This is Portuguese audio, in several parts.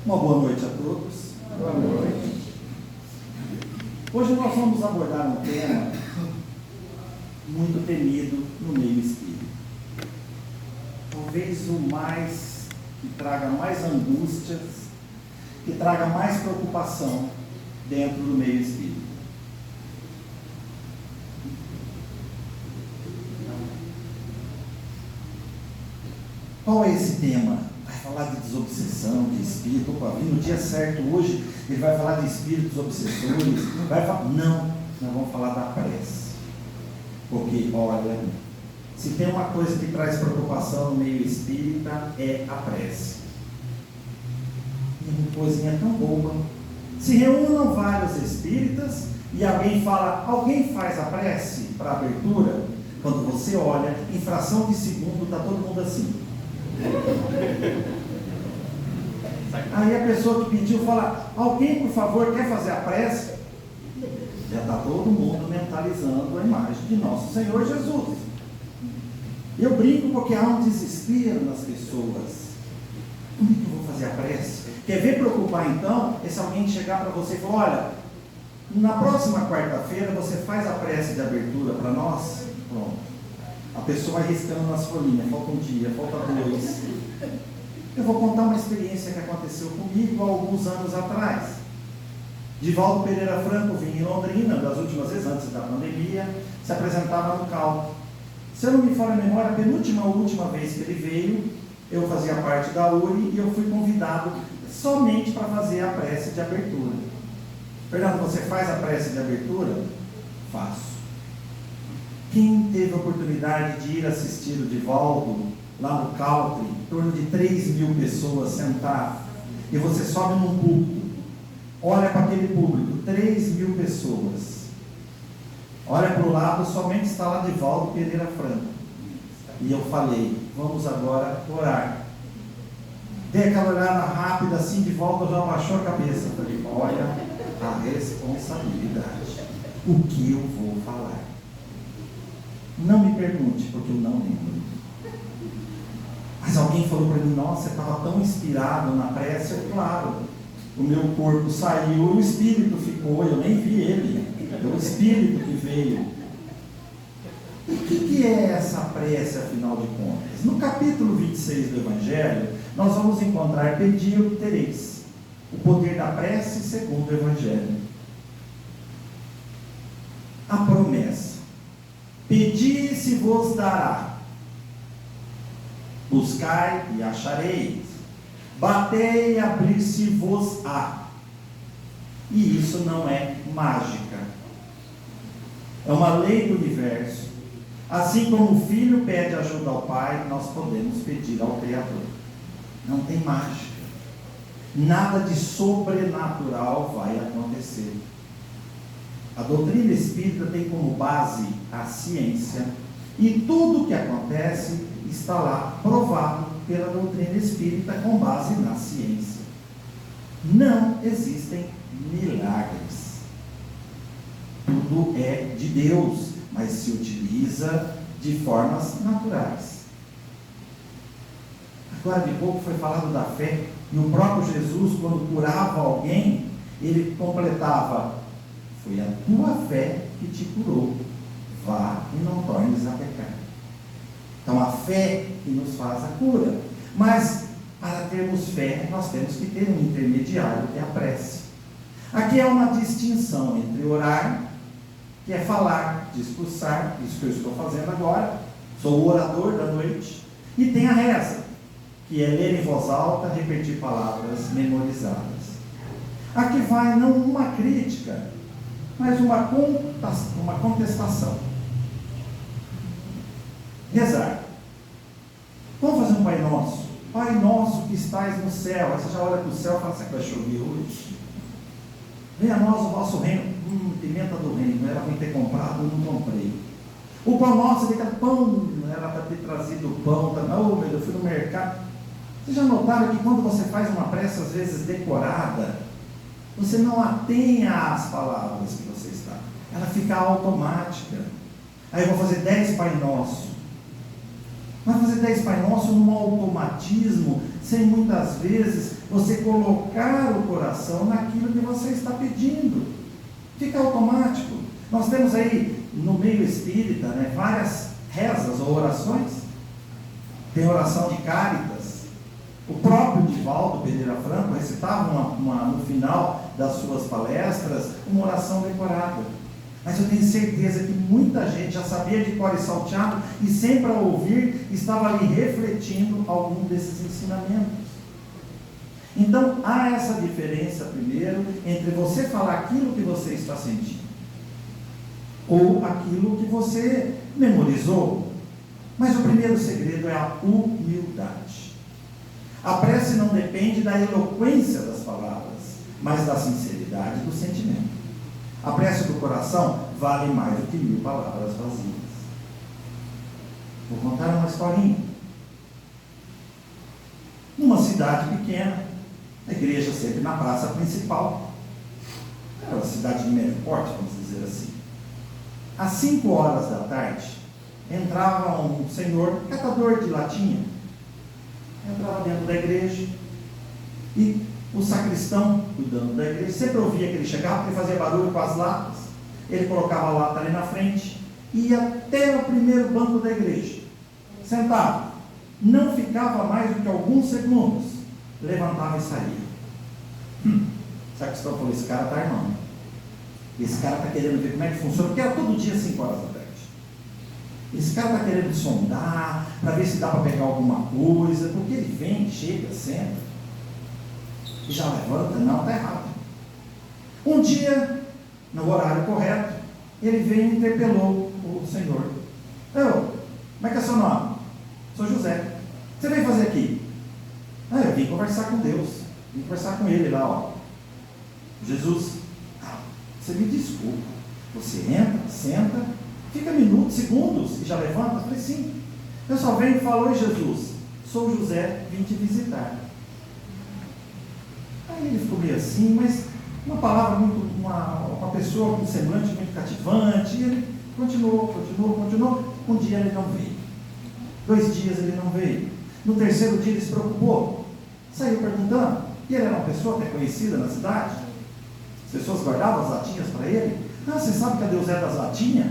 Uma boa noite a todos. Boa noite. Hoje nós vamos abordar um tema muito temido no meio espírita. Talvez o mais, que traga mais angústias, que traga mais preocupação dentro do meio espírita. Qual é esse tema? Vai falar de desobsessão, de espírito. Opa, vim no dia certo hoje, ele vai falar de espíritos obsessores. Não, nós vamos falar da prece. Porque, olha, se tem uma coisa que traz preocupação no meio espírita, é a prece. E uma coisinha tão boba. Se reúnam vários espíritas e alguém fala, alguém faz a prece para abertura? Quando você olha, em fração de segundo, está todo mundo assim. Aí a pessoa que pediu fala, alguém por favor quer fazer a prece? Já está todo mundo mentalizando a imagem de nosso Senhor Jesus. Eu brinco porque há um desespero nas pessoas. Como é que eu vou fazer a prece? Quer ver preocupar então? É se alguém chegar para você e falar, olha, na próxima quarta-feira você faz a prece de abertura para nós? Pronto. A pessoa vai riscando nas folhinhas, falta um dia, falta dois. Eu vou contar uma experiência que aconteceu comigo há alguns anos atrás. Divaldo Pereira Franco vinha em Londrina, das últimas vezes, antes da pandemia, se apresentava no CAL. Se eu não me falha a memória, a penúltima ou última vez que ele veio, eu fazia parte da URI e eu fui convidado somente para fazer a prece de abertura. Fernando, você faz a prece de abertura? Faço. Quem teve a oportunidade de ir assistir o Divaldo lá no Country, em torno de 3.000 pessoas sentadas, e você sobe num púlpito, olha para aquele público, 3.000 pessoas, olha para o lado, somente está lá Divaldo Pereira Franco, e eu falei, vamos agora orar. Dei aquela olhada rápida assim, Divaldo já abaixou a cabeça, falei, olha a responsabilidade, o que eu vou falar? Não me pergunte, porque eu não lembro. Mas alguém falou para mim, nossa, você estava tão inspirado na prece. Eu, claro, o meu corpo saiu, o espírito ficou, eu nem vi ele. Foi o espírito que veio. O que é essa prece, afinal de contas? No capítulo 26 do Evangelho, nós vamos encontrar, pedi e obtereis, o poder da prece segundo o Evangelho. A promessa. Pedi e se vos dará, buscai e achareis, batei e abrir-se-vos-á. E isso não é mágica, é uma lei do universo. Assim como o filho pede ajuda ao pai, nós podemos pedir ao Criador. Não tem mágica, nada de sobrenatural vai acontecer. A doutrina espírita tem como base a ciência, e tudo o que acontece está lá provado pela doutrina espírita com base na ciência. Não existem milagres. Tudo é de Deus, mas se utiliza de formas naturais. Agora de pouco foi falado da fé, e o próprio Jesus, quando curava alguém, ele completava: foi a tua fé que te curou, vá e não tornes a pecar. Então a fé que nos faz a cura, mas para termos fé nós temos que ter um intermediário, que é a prece. Aqui há uma distinção entre orar, que é falar, discursar, isso que eu estou fazendo agora, sou o orador da noite, e tem a reza, que é ler em voz alta, repetir palavras memorizadas. Aqui vai não uma crítica, mas uma contestação. Rezar. Vamos fazer um Pai Nosso. Pai Nosso que estais no céu. Aí você já olha para o céu e fala, será que vai chover hoje? Venha a nós o vosso reino. Pimenta do reino. Era para ter comprado, eu não comprei. O pão nosso, aquele pão, não era para ter trazido o pão. Oh, meu Deus, eu fui no mercado. Vocês já notaram que quando você faz uma prece, às vezes decorada, você não atenha às palavras que você está. Ela fica automática. Aí eu vou fazer 10 Pai Nosso. Vai fazer 10 Pai Nosso num automatismo, sem muitas vezes você colocar o coração naquilo que você está pedindo. Fica automático. Nós temos aí no meio espírita, né, várias rezas ou orações. Tem oração de Cáritas. O próprio Divaldo Pereira Franco recitava no final das suas palestras uma oração decorada. Mas eu tenho certeza que muita gente já sabia de cor e salteado e sempre ao ouvir estava ali refletindo algum desses ensinamentos. Então há essa diferença primeiro entre você falar aquilo que você está sentindo ou aquilo que você memorizou. Mas o primeiro segredo é a humildade. A prece não depende da eloquência das palavras, mas da sinceridade do sentimento. A prece do coração vale mais do que 1000 palavras vazias. Vou contar uma historinha. Numa cidade pequena, a igreja sempre na praça principal. Era uma cidade de médio porte, vamos dizer assim. Às 5 horas da tarde, entrava um senhor catador de latinha. Entrava dentro da igreja e o sacristão, cuidando da igreja, sempre ouvia que ele chegava, porque fazia barulho com as latas. Ele colocava a lata ali na frente, ia até o primeiro banco da igreja, sentava, não ficava mais do que alguns segundos, levantava e saía. O sacristão falou: esse cara está armando, esse cara está querendo ver como é que funciona, porque era todo dia 5 horas da tarde. Esse cara está querendo sondar, para ver se dá para pegar alguma coisa, porque ele vem, chega, senta, e já levanta. Não, está errado. Um dia, no horário correto, ele veio e interpelou o senhor. Como é que é seu nome? Sou José. Você veio fazer aqui? Eu vim conversar com Deus, vim conversar com ele lá, ó. Jesus, você me desculpa, você entra, senta, fica minutos, segundos e já levanta? Eu falei: sim, eu só venho e falo: oi Jesus, sou José, vim te visitar. Aí ele ficou meio assim, mas uma palavra muito, uma pessoa com um semblante muito cativante, e ele continuou. Um dia ele não veio, 2 dias ele não veio, no 3º dia ele se preocupou, saiu perguntando, e ele era uma pessoa até conhecida na cidade, as pessoas guardavam as latinhas para ele. Você sabe cadê o Zé das latinhas?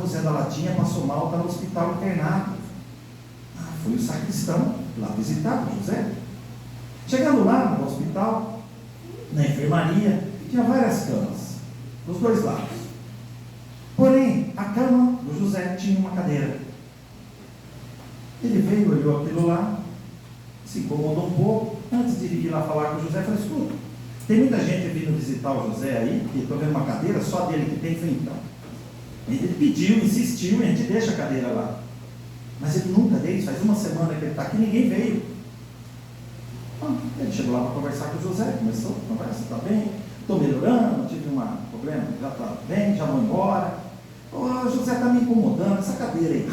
O Zé da latinha passou mal, está no hospital internado. Foi o sacristão lá visitar o José. Chegando lá no hospital, na enfermaria, tinha várias camas, dos 2 lados. Porém, a cama do José tinha uma cadeira. Ele veio, olhou aquilo lá, se incomodou um pouco. Antes de ir lá falar com o José, falou: escuta, tem muita gente vindo visitar o José aí, que estou vendo uma cadeira, só dele que tem. Falei: então. Ele pediu, insistiu, e a gente deixa a cadeira lá. Mas ele nunca veio, faz 1 semana que ele está aqui, ninguém veio. Ele chegou lá para conversar com o José, começou a conversa: está bem, estou melhorando, tive um problema, já está bem, já vou embora. O José está me incomodando, essa cadeira aí.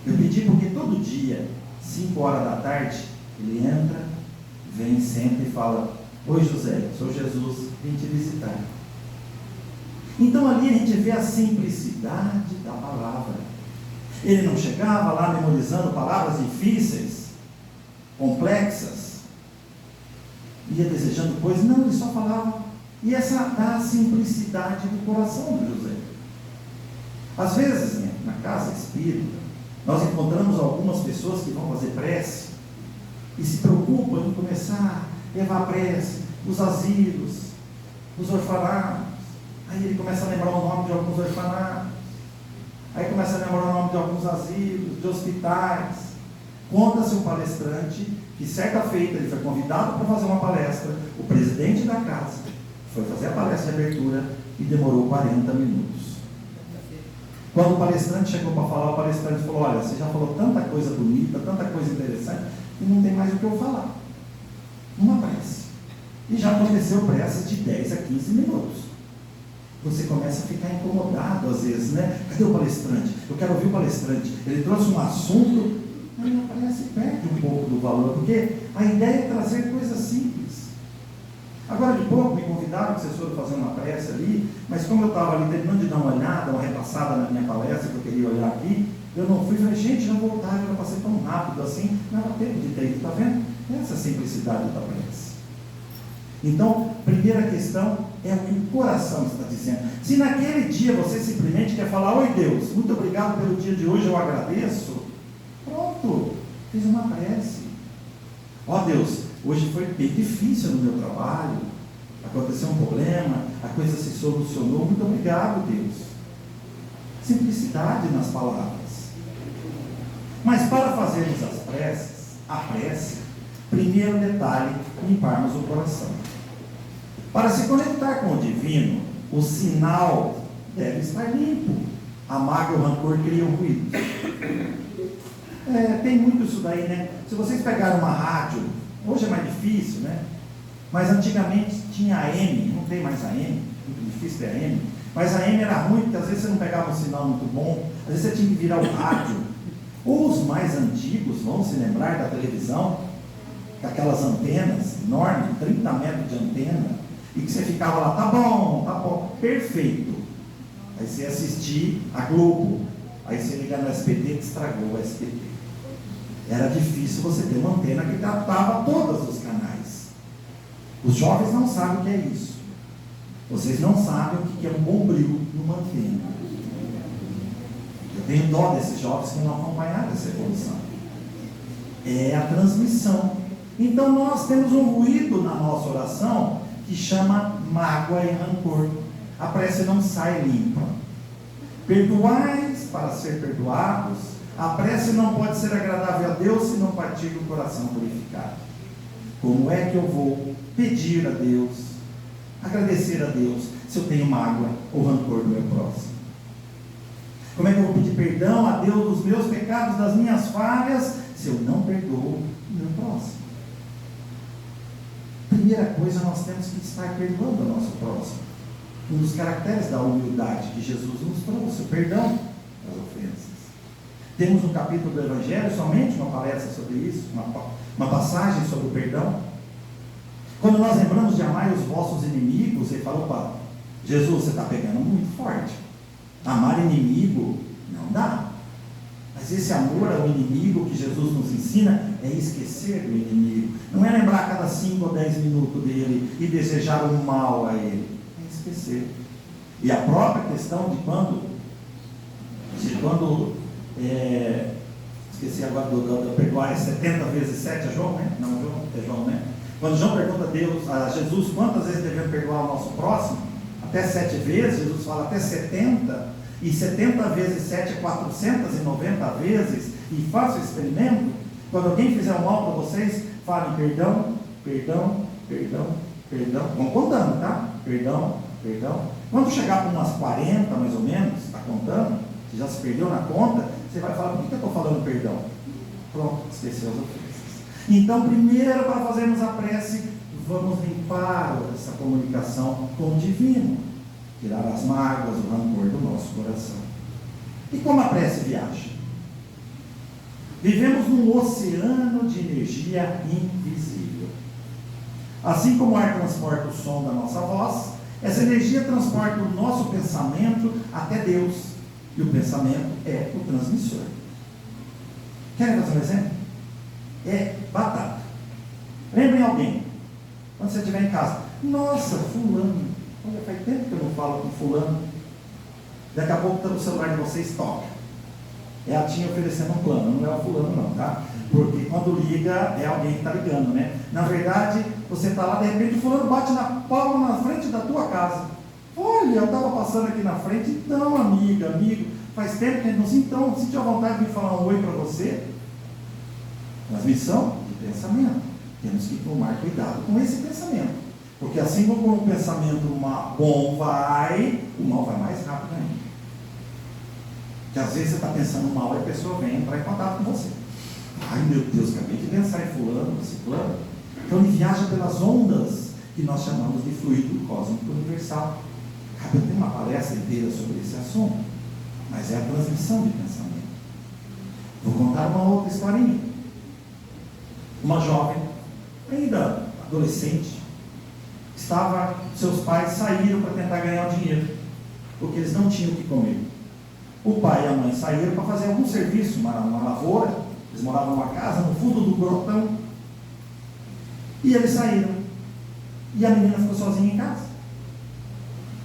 Eu pedi porque todo dia, 5 horas da tarde, ele entra, vem, senta e fala: oi José, sou Jesus, vim te visitar. Então ali a gente vê a simplicidade da palavra. Ele não chegava lá memorizando palavras difíceis, complexas, ia desejando coisas. Não, ele só falava. E essa dá a simplicidade do coração do José. Às vezes, né, na casa espírita, nós encontramos algumas pessoas que vão fazer prece e se preocupam em começar a levar prece nos asilos, nos orfanatos. Aí ele começa a lembrar o nome de alguns orfanatos, aí começa a lembrar o nome de alguns asilos, de hospitais. Conta-se um palestrante que certa feita ele foi convidado para fazer uma palestra. O presidente da casa foi fazer a palestra de abertura e demorou 40 minutos. Quando o palestrante chegou para falar, o palestrante falou: olha, você já falou tanta coisa bonita, tanta coisa interessante, e não tem mais o que eu falar. Uma prece. E já aconteceu preces de 10 a 15 minutos. Você começa a ficar incomodado às vezes, né? Cadê o palestrante? Eu quero ouvir o palestrante. Ele trouxe um assunto, aí a prece perde um pouco do valor, porque a ideia é trazer coisas simples. Agora de pouco me convidaram, que vocês foram fazer uma prece ali, mas como eu estava ali terminando de dar uma olhada, uma repassada na minha palestra, que eu queria olhar aqui, Eu não fui, falei, gente, já voltaram, eu passei tão rápido assim, não era tempo de ter ido, está vendo? Essa é a simplicidade da prece. Então, primeira questão é o que o coração está dizendo. Se naquele dia você simplesmente quer falar, oi Deus, muito obrigado pelo dia de hoje, eu agradeço, pronto, fiz uma prece. Ó Deus, hoje foi bem difícil no meu trabalho, aconteceu um problema, a coisa se solucionou, muito obrigado Deus. Simplicidade nas palavras. Mas para fazermos a prece, primeiro detalhe, limparmos o coração. Para se conectar com o divino, o sinal deve estar limpo. A mágoa e o rancor criam ruído. Tem muito isso daí, né? Se vocês pegarem uma rádio, hoje é mais difícil, né? Mas antigamente tinha a AM, não tem mais a AM, muito difícil ter a AM. Mas a AM era ruim, porque às vezes você não pegava um sinal muito bom, às vezes você tinha que virar o rádio. Os mais antigos vão se lembrar da televisão, com aquelas antenas enormes, 30 metros de antena, e que você ficava lá, tá bom, perfeito. Aí você ia assistir a Globo, aí você liga no SBT, que estragou o SBT. Era difícil você ter uma antena que captava todos os canais. Os jovens não sabem o que é isso. Vocês não sabem o que é um bombril numa antena. Eu tenho dó desses jovens que não acompanharam essa evolução. É a transmissão. Então nós temos um ruído na nossa oração que chama mágoa e rancor. A prece não sai limpa. Perdoais para ser perdoados. A prece não pode ser agradável a Deus se não partir do coração purificado. Como é que eu vou pedir a Deus, agradecer a Deus, se eu tenho mágoa ou rancor do meu próximo? Como é que eu vou pedir perdão a Deus dos meus pecados, das minhas falhas, se eu não perdoo o meu próximo? Primeira coisa, nós temos que estar perdoando o nosso próximo. Um dos caracteres da humildade que Jesus nos trouxe, o perdão das ofensas. Temos um capítulo do Evangelho, somente uma palestra sobre isso, uma passagem sobre o perdão. Quando nós lembramos de amar os vossos inimigos, ele falou, opa, Jesus, você está pegando muito forte. Amar inimigo não dá. Mas esse amor ao inimigo que Jesus nos ensina é esquecer do inimigo. Não é lembrar cada 5 ou 10 minutos dele e desejar o mal a ele. É esquecer. E a própria questão de quando esqueci agora do perdoar é 70 vezes 7, é João, né? Não, é João, né? Quando João pergunta a Jesus quantas vezes devemos perdoar o nosso próximo, até 7 vezes, Jesus fala até 70, e 70 vezes 7 é 490 vezes, e faça o experimento. Quando alguém fizer um mal para vocês, falem perdão, perdão, perdão, perdão. Vão contando, tá? Perdão, perdão. Quando chegar para umas 40 mais ou menos, está contando, você já se perdeu na conta, você vai falar, por que eu estou falando perdão? Pronto, esqueceu as ofensas. Então, primeiro, para fazermos a prece, vamos limpar essa comunicação com o divino, tirar as mágoas, o rancor do nosso coração. E como a prece viaja? Vivemos num oceano de energia invisível. Assim como o ar transporta o som da nossa voz, essa energia transporta o nosso pensamento até Deus. E o pensamento é o transmissor. Querem fazer um exemplo? É batata. Lembrem alguém, quando você estiver em casa, nossa, fulano, olha, faz tempo que eu não falo com fulano. Daqui a pouco o celular de vocês toca. É a tia oferecendo um plano, não é o fulano não, tá? Porque quando liga, é alguém que está ligando, né? Na verdade, você está lá, de repente o fulano bate na palma na frente da tua casa. Olha, eu estava passando aqui na frente, então, amigo, faz tempo que a gente não se então, se tiver vontade de vir falar um oi para você, transmissão de pensamento. Temos que tomar cuidado com esse pensamento, porque assim como o pensamento bom vai, o mal vai mais rápido ainda. Porque às vezes você está pensando mal e a pessoa vem entrar em contato com você. Ai meu Deus, acabei de pensar em fulano, ciclano. Então ele viaja pelas ondas que nós chamamos de fluido cósmico universal. Cabe ter uma palestra inteira sobre esse assunto, mas é a transmissão de pensamento. Vou contar uma outra historinha. Uma jovem, ainda adolescente, seus pais saíram para tentar ganhar o dinheiro, porque eles não tinham o que comer. O pai e a mãe saíram para fazer algum serviço, uma lavoura. Eles moravam numa casa no fundo do grotão. E eles saíram. E a menina ficou sozinha em casa.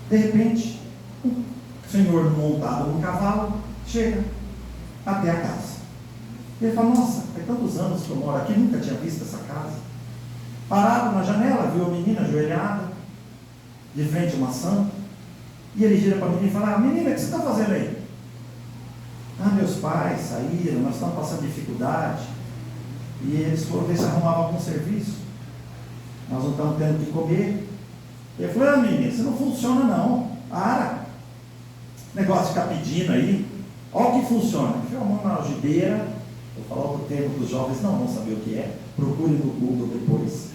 De repente, o senhor montado num cavalo chega até a casa. Ele fala: nossa, faz tantos anos que eu moro aqui, nunca tinha visto essa casa. Parado na janela, viu a menina ajoelhada, de frente a uma santa. E ele gira para a menina e fala: menina, o que você está fazendo aí? Meus pais saíram, nós estamos passando dificuldade. E eles foram ver se arrumavam algum serviço. Nós não estamos tendo que comer. Ele falou: menina, isso não funciona não. Para. Negócio de ficar pedindo aí. Olha o que funciona. Enfiou a mão na algibeira. Vou falar outro termo que os jovens não vão saber o que é. Procure no Google depois.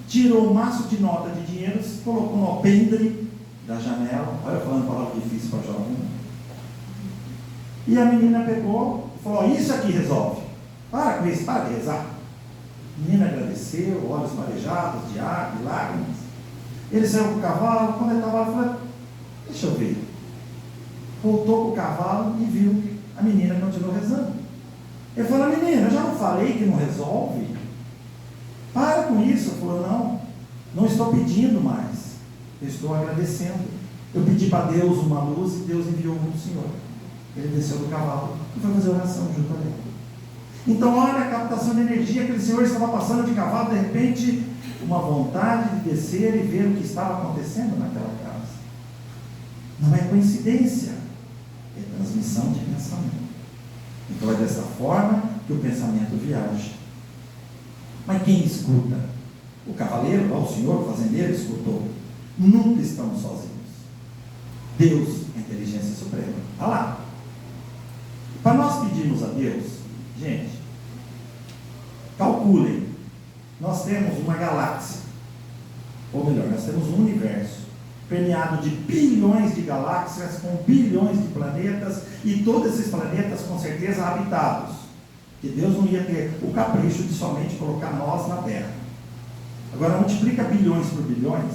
Tirou um maço de nota de dinheiro, colocou no alpendre da janela. Olha, eu falando palavra difícil para jovem. E a menina pegou e falou: isso aqui resolve. Para com isso, para de rezar. A menina agradeceu, olhos marejados, de água, de lágrimas. Ele saiu com o cavalo. Quando ele estava lá, falou: deixa eu ver. Voltou com o cavalo e viu. A menina continuou rezando. Ele falou: menina, eu já não falei que não resolve? Para com isso. Ele falou: não estou pedindo mais. Eu estou agradecendo. Eu pedi para Deus uma luz e Deus enviou um Senhor. Ele desceu do cavalo e foi fazer oração junto a ele. Então, olha a captação de energia. Aquele senhor estava passando de cavalo, de repente, uma vontade de descer e ver o que estava acontecendo naquela casa. Não é coincidência, é transmissão de pensamento. Então, é dessa forma que o pensamento viaja. Mas quem escuta? O cavaleiro, o senhor, o fazendeiro, escutou. Nunca estamos sozinhos. Deus, a inteligência suprema, está lá. Para nós pedirmos a Deus, gente, calculem, nós temos uma galáxia, ou melhor, nós temos um universo permeado de bilhões de galáxias, com bilhões de planetas, e todos esses planetas com certeza habitados, que Deus não ia ter o capricho de somente colocar nós na Terra. Agora multiplica bilhões por bilhões,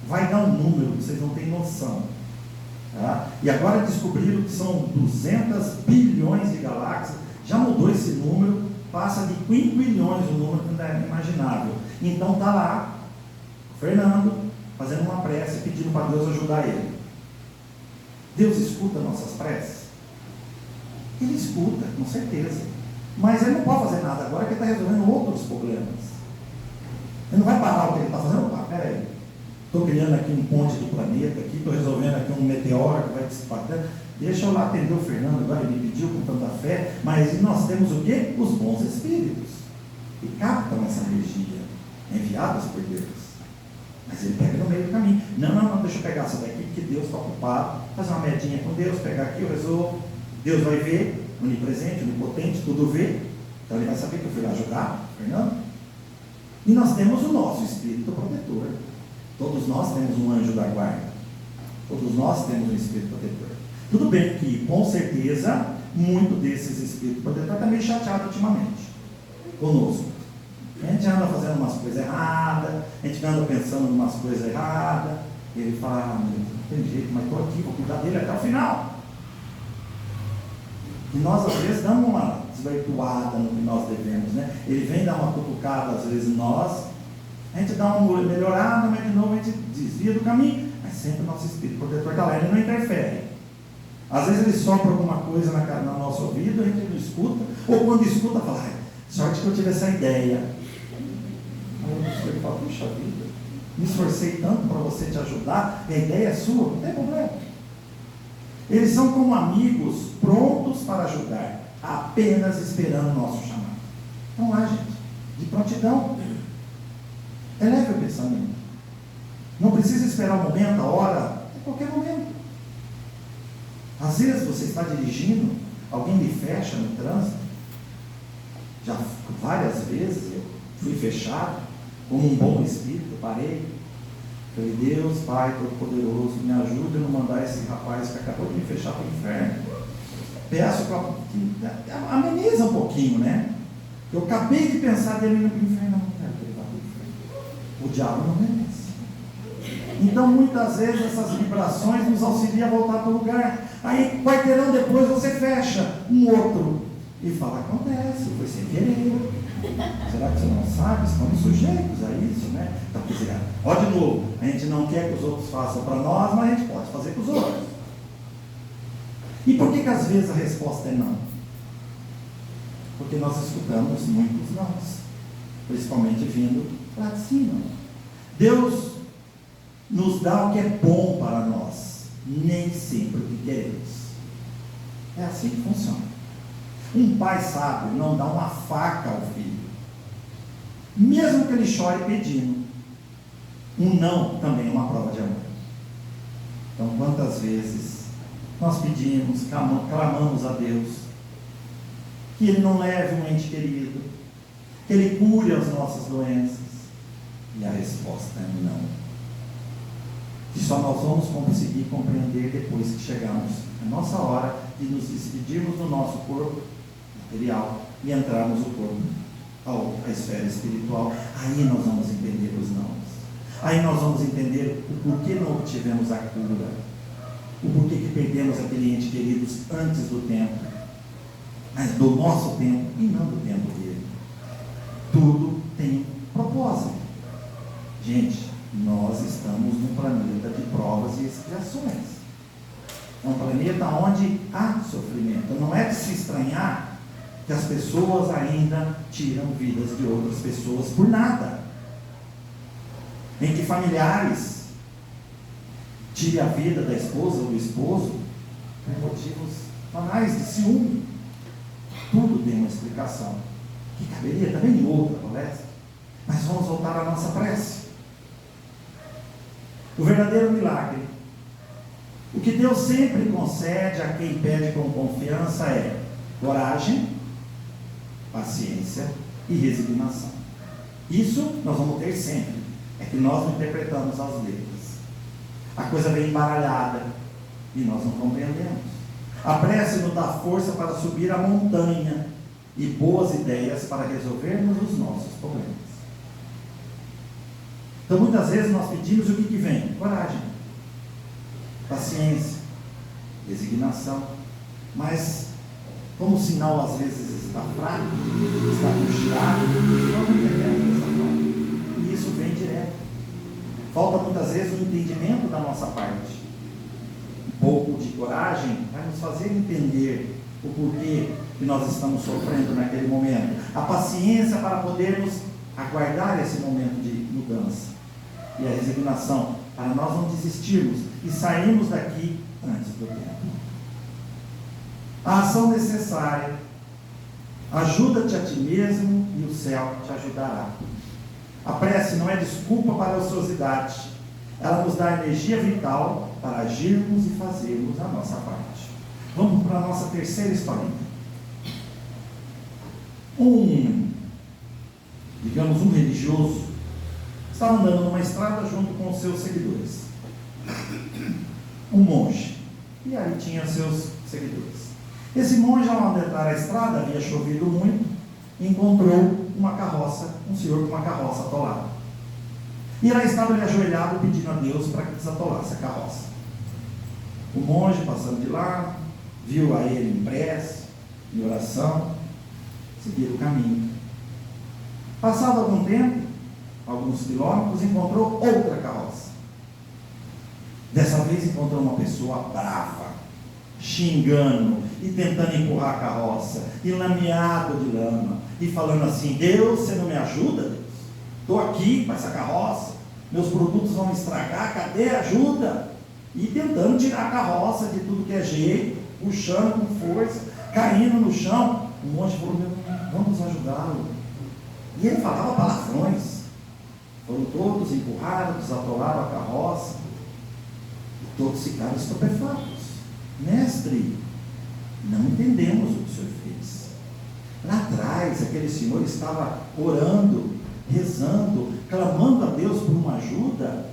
vai dar um número que vocês não têm noção. Tá? E agora descobriram que são 200 bilhões de galáxias, já mudou esse número, passa de quinquilhões, um número que não é imaginável. Então está lá, Fernando, fazendo uma prece, pedindo para Deus ajudar ele. Deus escuta nossas preces? Ele escuta, com certeza. Mas ele não pode fazer nada agora, porque ele está resolvendo outros problemas. Ele não vai parar o que ele está fazendo. Peraí. Estou criando aqui um ponte do planeta, estou resolvendo aqui um meteoro que vai dissipar. Deixa eu lá atender o Fernando agora, ele me pediu com tanta fé, mas nós temos o quê? Os bons espíritos, que captam essa energia, enviadas por Deus. Mas ele pega no meio do caminho. Não, deixa eu pegar essa daqui, porque Deus está ocupado, fazer uma medinha com Deus, pegar aqui, eu resolvo. Deus vai ver, onipresente, onipotente, tudo vê. Então ele vai saber que eu fui lá ajudar, Fernando. E nós temos o nosso espírito protetor. Todos nós temos um anjo da guarda. Todos nós temos um espírito protetor. Tudo bem que, com certeza, muito desses espíritos protetores está meio chateado ultimamente conosco. A gente anda fazendo umas coisas erradas, a gente anda pensando em umas coisas erradas. E ele fala: meu Deus, não tem jeito, mas estou aqui, vou cuidar dele até o final. E nós, às vezes, damos uma desvirtuada no que nós devemos, né? Ele vem dar uma cutucada, às vezes, nós. A gente dá uma melhorada, mas de novo a gente desvia do caminho. Mas sempre o nosso espírito protetor está lá, ele não interfere. Às vezes ele sopra alguma coisa no nosso ouvido, a gente não escuta. Ou quando escuta, fala: sorte que eu tive essa ideia. Aí ele fala: puxa vida, me esforcei tanto para você te ajudar, e a ideia é sua, não tem problema. Eles são como amigos prontos para ajudar, apenas esperando o nosso chamado. Então lá, gente, de prontidão. Eleve o pensamento. Não precisa esperar o momento, a hora, é qualquer momento. Às vezes você está dirigindo, alguém lhe fecha no trânsito. Já várias vezes eu fui fechado, como um bom espírito, parei. Falei: Deus, Pai Todo-Poderoso, me ajude a não mandar esse rapaz que acabou de me fechar para o inferno. Peço que ameniza um pouquinho, né? Eu acabei de pensar dele no inferno, não quero que ele vá para o inferno. O diabo não merece. Então, muitas vezes, essas vibrações nos auxiliam a voltar para o lugar. Aí, quarteirão depois, você fecha um outro e fala: acontece, foi sem querer. Será que você não sabe? Estamos sujeitos a isso, né? Então, quer dizer, ó, de novo, a gente não quer que os outros façam para nós, mas a gente pode fazer para os outros. E por que às vezes a resposta é não? Porque nós escutamos muitos nãos, principalmente vindo lá de cima. Deus nos dá o que é bom para nós, nem sempre o que queremos. É assim que funciona. Um pai sábio não dá uma faca ao filho, mesmo que ele chore pedindo. Um não também é uma prova de amor. Então, quantas vezes nós pedimos, clamamos a Deus que Ele não leve um ente querido, que Ele cure as nossas doenças, e a resposta é não. Que só nós vamos conseguir compreender depois que chegarmos a nossa hora de nos despedirmos do nosso corpo material e entrarmos no corpo, a esfera espiritual. Aí nós vamos entender os nãos. Aí nós vamos entender o porquê não obtivemos a cura, o porquê que perdemos aquele ente querido antes do tempo, mas do nosso tempo e não do tempo dele. Tudo tem propósito. Gente, nós estamos num planeta de provas e expiações. É um planeta onde há sofrimento. Não é de se estranhar que as pessoas ainda tiram vidas de outras pessoas por nada. Em que familiares tiram a vida da esposa ou do esposo por motivos banais de ciúme. Tudo tem uma explicação, que caberia também em outra palestra. Mas vamos voltar à nossa prece. O verdadeiro milagre, o que Deus sempre concede a quem pede com confiança é coragem, paciência e resignação. Isso nós vamos ter sempre. É que nós não interpretamos as letras. A coisa vem embaralhada e nós não compreendemos. A prece nos dá força para subir a montanha e boas ideias para resolvermos os nossos problemas. Então, muitas vezes nós pedimos o que vem? Coragem, paciência, resignação. Mas, como o sinal às vezes está fraco, está puxado, nós não entendemos essa forma. E isso vem direto. Falta muitas vezes o entendimento da nossa parte. Um pouco de coragem vai nos fazer entender o porquê que nós estamos sofrendo naquele momento. A paciência para podermos aguardar esse momento de mudança. E a resignação para nós não desistirmos e sairmos daqui antes do tempo. A ação necessária. Ajuda-te a ti mesmo e o céu te ajudará. A prece não é desculpa para a ociosidade. Ela nos dá energia vital para agirmos e fazermos a nossa parte. Vamos para a nossa terceira historinha. Um religioso estava andando numa estrada junto com os seus seguidores. Um monge. E aí tinha seus seguidores. Esse monge, ao adentrar a estrada, havia chovido muito, encontrou uma carroça, um senhor com uma carroça atolada. E lá estava ele ajoelhado pedindo a Deus para que desatolasse a carroça. O monge, passando de lá, viu a ele em prece, em oração, seguir o caminho. Passado algum tempo, alguns quilômetros, encontrou outra carroça. Dessa vez encontrou uma pessoa brava, xingando e tentando empurrar a carroça, e lameado de lama, e falando assim: Deus, você não me ajuda, Deus? Estou aqui com essa carroça, meus produtos vão me estragar, cadê a ajuda? E tentando tirar a carroça de tudo que é jeito, puxando com força, caindo no chão. O monge falou: vamos ajudá-lo. E ele falava palavrões. Foram todos empurrados, desatolaram a carroça, e todos ficaram estupefatos. Mestre, não entendemos o que o senhor fez. Lá atrás, aquele senhor estava orando, rezando, clamando a Deus por uma ajuda,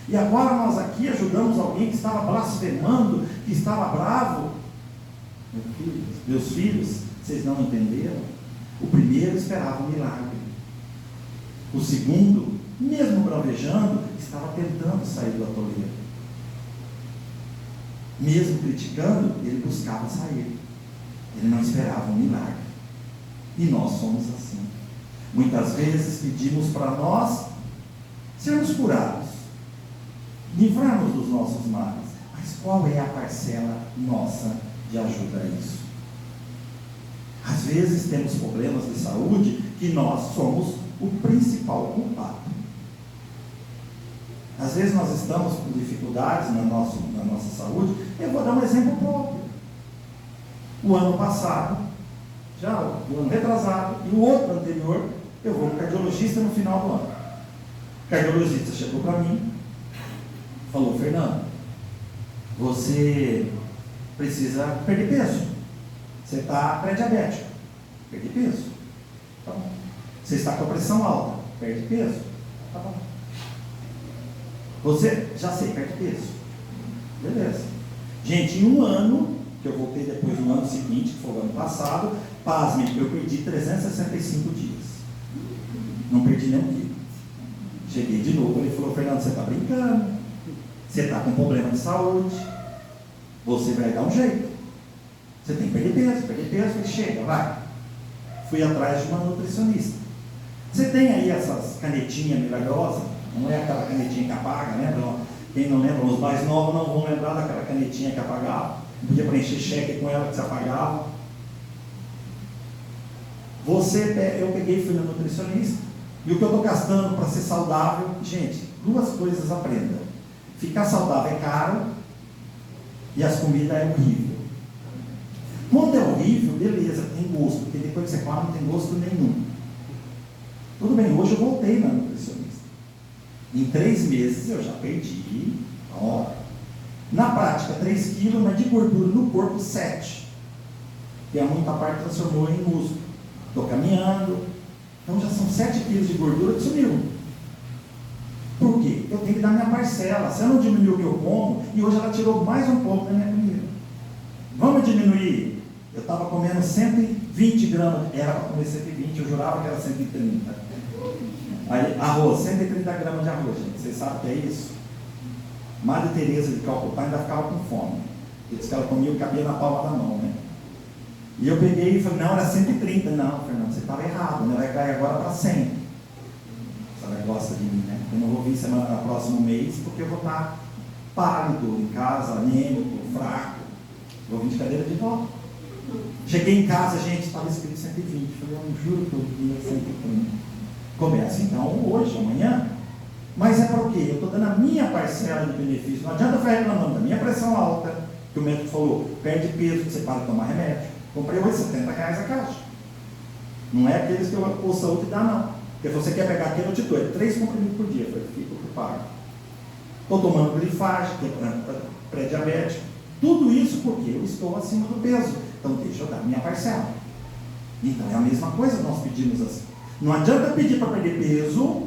e agora nós aqui ajudamos alguém que estava blasfemando, que estava bravo. Meus filhos, vocês não entenderam? O primeiro esperava um milagre, o segundo mesmo bravejando, estava tentando sair do atoleiro. Mesmo criticando, ele buscava sair. Ele não esperava um milagre. E nós somos assim. Muitas vezes pedimos para nós sermos curados, livrarmos dos nossos males. Mas qual é a parcela nossa de ajuda a isso? Às vezes temos problemas de saúde que nós somos o principal culpado. Às vezes nós estamos com dificuldades na nossa saúde. Eu vou dar um exemplo próprio. O ano passado, já o ano retrasado e o outro anterior, eu vou para o cardiologista no final do ano. O cardiologista chegou para mim, falou: Fernando, você precisa perder peso. Você está pré-diabético, perde peso. Tá bom. Você está com a pressão alta, perde peso. Tá bom. Você, já sei, perde peso. Beleza. Gente, em um ano, que eu voltei depois no ano seguinte, que foi o ano passado, pasme, eu perdi 365 dias. Não perdi nenhum quilo. Cheguei de novo, ele falou: Fernando, você está brincando. Você está com problema de saúde. Você vai dar um jeito. Você tem que perder peso, chega, vai. Fui atrás de uma nutricionista. Você tem aí essas canetinhas milagrosas? Não é aquela canetinha que apaga, lembra? Quem não lembra, os mais novos não vão lembrar daquela canetinha que apagava. Podia preencher cheque com ela que se apagava. Eu peguei e fui na nutricionista. E o que eu estou gastando para ser saudável? Gente, duas coisas aprenda. Ficar saudável é caro e as comidas é horrível. Quando é horrível, beleza, tem gosto, porque depois que você come não tem gosto nenhum. Tudo bem, hoje eu voltei na nutricionista. Em 3 meses eu já perdi, ó, na prática 3 quilos, mas de gordura no corpo 7. Que a muita parte transformou em músculo. Estou caminhando, então já são 7 quilos de gordura que sumiu. Por quê? Eu tenho que dar minha parcela. Se eu não diminuir o que eu como, e hoje ela tirou mais um pouco da minha comida. Vamos diminuir. Eu estava comendo 120 gramas, era para comer 120, eu jurava que era 130. Aí, arroz, 130 gramas de arroz, gente. Vocês sabem o que é isso? Madre Teresa de Calcutá ainda ficava com fome. Ele disse que ela comia o cabelo na palma da mão, né? E eu peguei e falei: não, era 130. Não, Fernando, você estava errado, né? Vai cair agora para 100. A senhora gosta de mim, né? Eu não vou vir semana próximo mês, porque eu vou estar pálido em casa, anêmico, fraco. Vou vir de cadeira de volta. Cheguei em casa, gente, estava escrito 120. Falei: eu não juro que eu vim 130. Começa então hoje, amanhã. Mas é para o quê? Eu estou dando a minha parcela de benefício. Não adianta eu ficar reclamando da minha pressão alta, que o médico falou: perde peso, que você para de tomar remédio. Comprei hoje R$70 a caixa. Não é aqueles que o saúde dá, não. Porque se você quer pegar aquele, eu te dou. É 3 comprimidos por dia. Fico que pago. Estou tomando grifagem, que é pré-diabético. Tudo isso porque eu estou acima do peso. Então deixa eu dar minha parcela. Então é a mesma coisa que nós pedimos assim. Não adianta pedir para perder peso,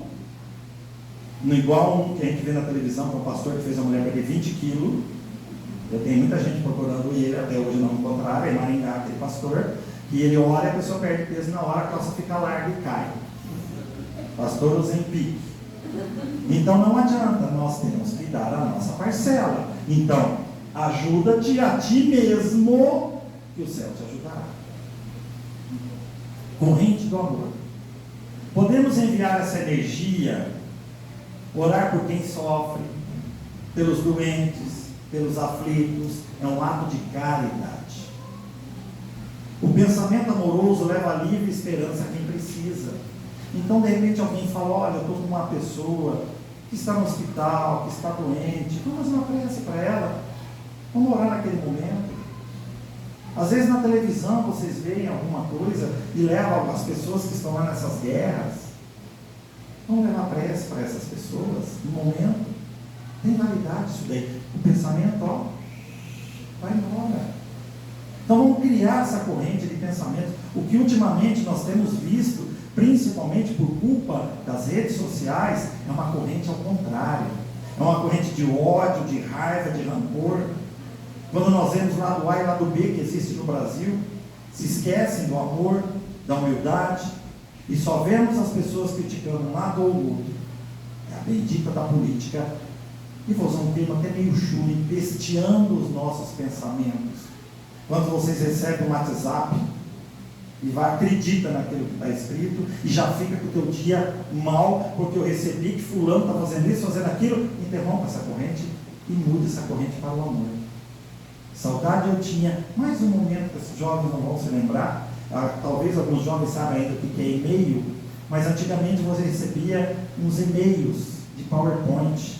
igual que a gente vê na televisão, com o pastor que fez a mulher perder 20 quilos. Eu tenho muita gente procurando ele, até hoje não encontraram, é Maringá, aquele pastor, que ele ora e a pessoa perde peso na hora, a calça fica larga e cai. Pastor Ozempic. Então não adianta, nós temos que dar a nossa parcela. Então, ajuda-te a ti mesmo, que o céu te ajudará. Corrente do amor. Podemos enviar essa energia, orar por quem sofre, pelos doentes, pelos aflitos, é um ato de caridade. O pensamento amoroso leva alívio e esperança a quem precisa. Então, de repente, alguém fala: olha, eu estou com uma pessoa que está no hospital, que está doente, vamos fazer uma prece para ela, vamos orar naquele momento. Às vezes na televisão vocês veem alguma coisa e levam as pessoas que estão lá nessas guerras. Vamos levar prece para essas pessoas no momento. Tem validade isso daí. O pensamento, ó, vai embora. Então vamos criar essa corrente de pensamento. O que ultimamente nós temos visto, principalmente por culpa das redes sociais, é uma corrente ao contrário. É uma corrente de ódio, de raiva, de rancor. Quando nós vemos o lado A e o lado B que existe no Brasil, se esquecem do amor, da humildade, e só vemos as pessoas criticando um lado ou outro. É a bendita da política. E vou usar um termo até meio chulo, empesteando os nossos pensamentos. Quando vocês recebem um WhatsApp e acredita naquilo que está escrito e já fica com o teu dia mal, porque eu recebi que fulano está fazendo isso, fazendo aquilo, interrompa essa corrente e muda essa corrente para o amor. Saudade eu tinha, mais um momento que esses jovens não vão se lembrar, talvez alguns jovens saibam ainda o que é e-mail, mas antigamente você recebia uns e-mails de PowerPoint.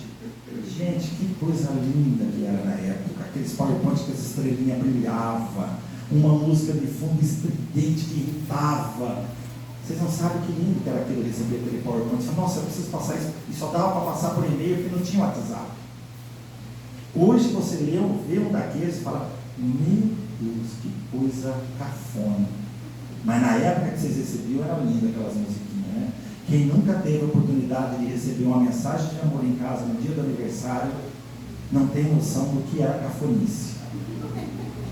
Gente, que coisa linda que era na época, aqueles PowerPoint que as estrelinhas brilhavam, uma música de fundo estridente que irritava. Vocês não sabem que lindo que era aquilo, receber aquele PowerPoint. Você, nossa, eu preciso passar isso, e só dava para passar por e-mail porque não tinha WhatsApp. Hoje você vê um daqueles e fala, meu Deus, que coisa cafona. Mas na época que vocês recebiam era linda aquelas musiquinhas, né? Quem nunca teve a oportunidade de receber uma mensagem de amor em casa no dia do aniversário, não tem noção do que era cafonice.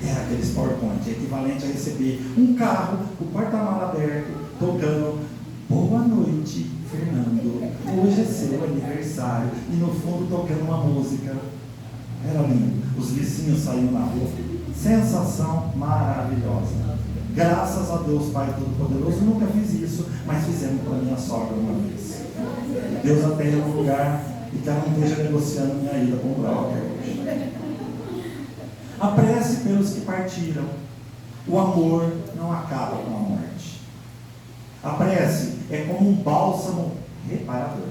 Era aqueles PowerPoint, equivalente a receber um carro, o porta-mala aberto, tocando boa noite, Fernando, hoje é seu aniversário, e no fundo tocando uma música. Era lindo, os vizinhos saíam na rua, sensação maravilhosa. Graças a Deus Pai Todo-Poderoso, nunca fiz isso, mas fizemos para minha sogra uma vez. Deus a tenha no lugar e que ela não esteja negociando minha ida com o broker hoje. A prece pelos que partiram. O amor não acaba com a morte. A prece é como um bálsamo reparador.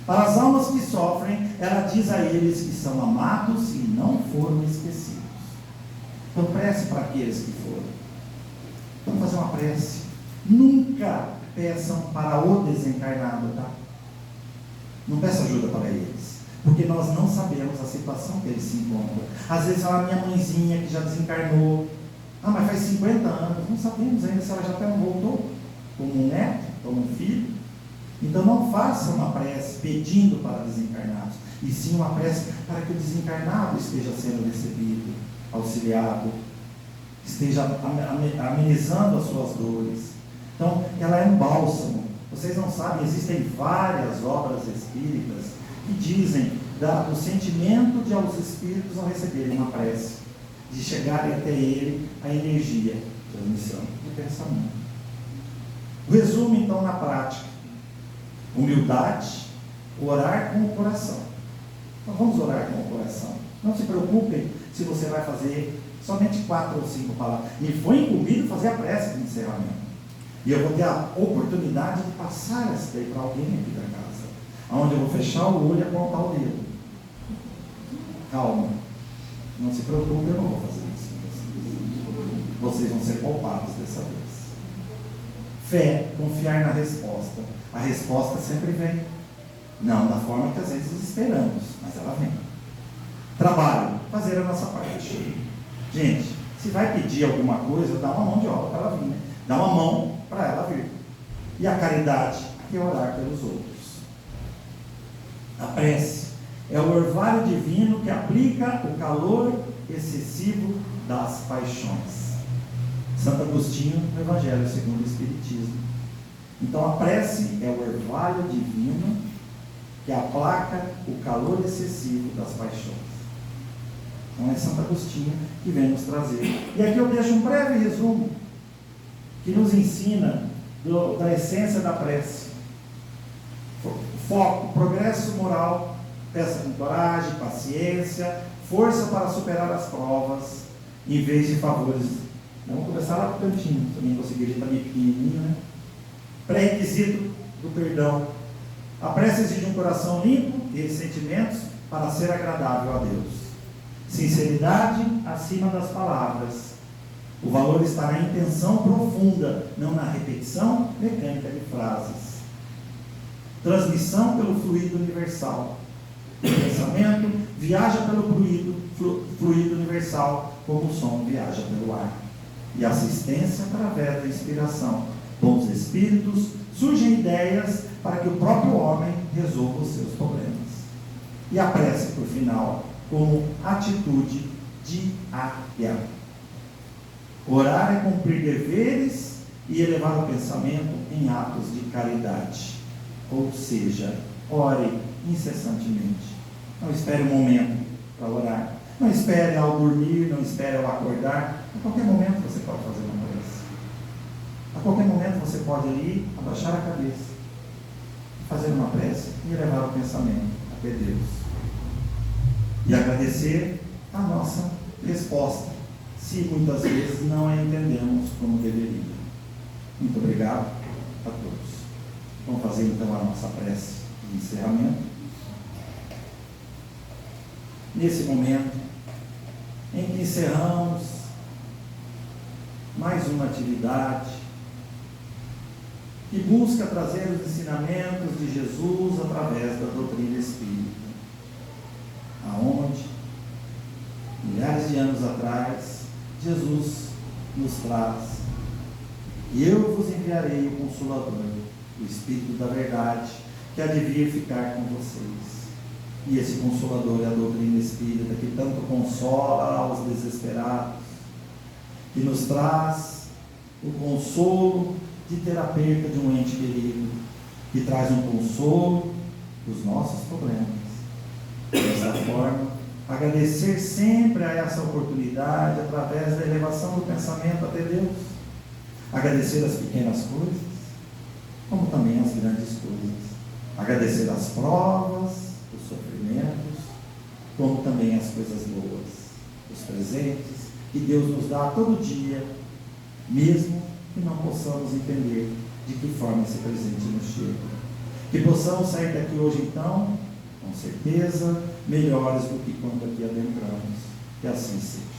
Para as almas que sofrem, ela diz a eles que são amados e não foram esquecidos. Então prece para aqueles que foram. Vamos fazer uma prece. Nunca peçam para o desencarnado, tá? Não peça ajuda para eles, porque nós não sabemos a situação que eles se encontram. Às vezes a minha mãezinha que já desencarnou, mas faz 50 anos, não sabemos ainda se ela já até não voltou, como um neto, como um filho. Então não faça uma prece pedindo para desencarnados, e sim uma prece para que o desencarnado esteja sendo recebido, auxiliado, esteja amenizando as suas dores. Então, ela é um bálsamo. Vocês não sabem, existem várias obras espíritas que dizem do sentimento de aos espíritos ao receberem uma prece, de chegarem até ele a energia, transmissão do pensamento. O resumo, então, na prática: humildade, orar com o coração. Então, vamos orar com o coração. Não se preocupem se você vai fazer somente 4 ou 5 palavras. Me foi incumbido fazer a prece de encerramento. E eu vou ter a oportunidade de passar essa daí para alguém aqui da casa, onde eu vou fechar o olho e apontar o dedo. Calma. Não se preocupe, eu não vou fazer isso. Vocês vão ser poupados dessa vez. Fé, confiar na resposta. A resposta sempre vem. Não da forma que às vezes esperamos, mas ela vem. Trabalho, fazer a nossa parte. Gente, se vai pedir alguma coisa, dá uma mão de obra para ela vir, né? Dá uma mão para ela vir. E a caridade, que é orar pelos outros. A prece é o orvalho divino que aplica o calor excessivo das paixões. Santo Agostinho, no Evangelho segundo o Espiritismo. Então a prece é o orvalho divino que aplaca o calor excessivo das paixões. Então é Santo Agostinho que vem nos trazer. E aqui eu deixo um breve resumo que nos ensina da essência da prece. Foco, progresso moral, peça com coragem, paciência, força para superar as provas, em vez de favores. Vamos começar lá para o cantinho, também conseguiria estar meio pequenininho, né? Pré-requisito do perdão. A prece exige um coração limpo de ressentimentos para ser agradável a Deus. Sinceridade acima das palavras. O valor está na intenção profunda, não na repetição mecânica de frases. Transmissão pelo fluido universal. O pensamento viaja pelo fluido universal, como o som viaja pelo ar. E assistência através da inspiração. Bons espíritos, surgem ideias para que o próprio homem resolva os seus problemas. E a prece, por final, como atitude diária. Orar é cumprir deveres e elevar o pensamento em atos de caridade. Ou seja, ore incessantemente. Não espere um momento para orar. Não espere ao dormir, não espere ao acordar. A qualquer momento você pode fazer uma prece. A qualquer momento você pode ali abaixar a cabeça, fazer uma prece e levar o pensamento até Deus. E agradecer a nossa resposta, se muitas vezes não a entendemos como deveria. Muito obrigado a todos. Vamos fazer então a nossa prece de encerramento. Nesse momento em que encerramos mais uma atividade que busca trazer os ensinamentos de Jesus através da doutrina espírita, aonde, milhares de anos atrás, Jesus nos traz: e eu vos enviarei o Consolador, o Espírito da Verdade, que há de vir ficar com vocês. E esse Consolador é a doutrina espírita, que tanto consola aos desesperados, que nos traz o consolo de ter a perda de um ente querido, que traz um consolo dos nossos problemas. Dessa forma, agradecer sempre a essa oportunidade através da elevação do pensamento até Deus. Agradecer as pequenas coisas, como também as grandes coisas. Agradecer as provas, os sofrimentos, como também as coisas boas, os presentes que Deus nos dá todo dia, mesmo que não possamos entender de que forma esse presente nos chega. Que possamos sair daqui hoje então, com certeza, melhores do que quando aqui adentramos. Que assim seja.